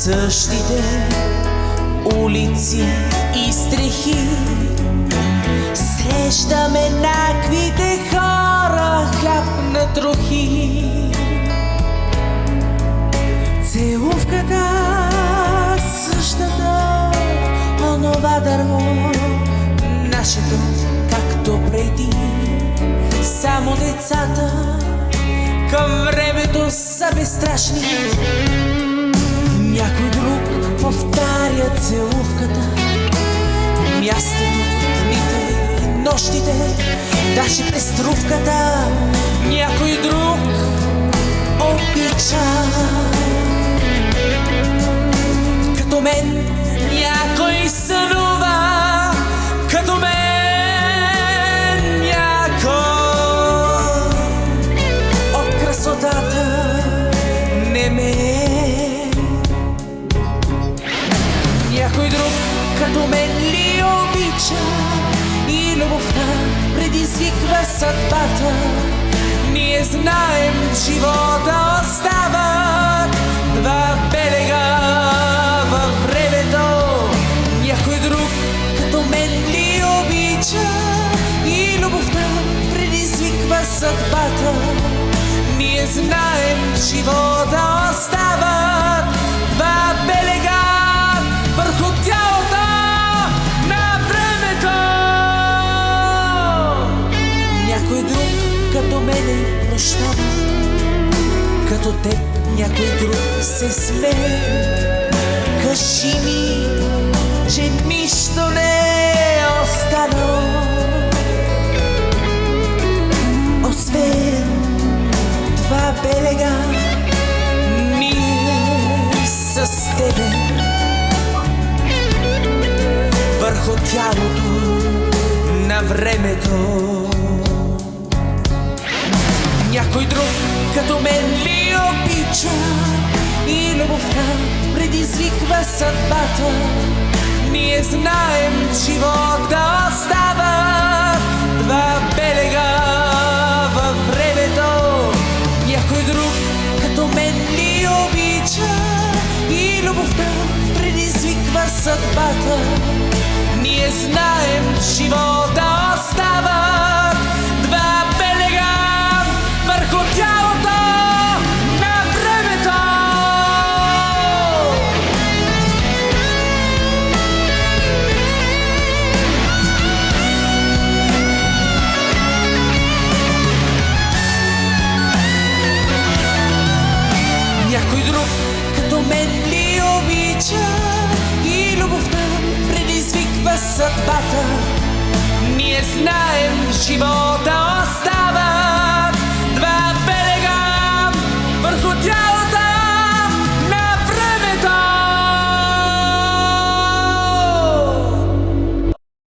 Същите улици и стрехи, срещаме еднаквите хора, хляб на трохи. Целувката същата, онова дърво, нашето както преди. Само децата към времето са безстрашни. Някой друг повтаря целувката, мястото, дните, нощите, даже преструвката. Някой друг обича като мен, някой сънува като мен, някой от красотата не ме. Някой друг като мен ли обича и любовта предизвиква съдбата. Ние знаем, в живота остават два берега във времето. Някой друг като мен ли обича и любовта предизвиква съдбата. Ние знаем, в живота остават два берега върху тялото на времето. Някой друг като мене прощава, като теб някой друг се смее. Кажи ми, че нищо не е останало, освен два берега. Ние с тебе върху тялото на времето. Някой друг като мен ли обича и любовта предизвиква съдбата. Ние знаем, в живота остават два берега във времето. Някой друг като мен ли обича и любовта предизвиква съдбата. Ние знаем, в живота остават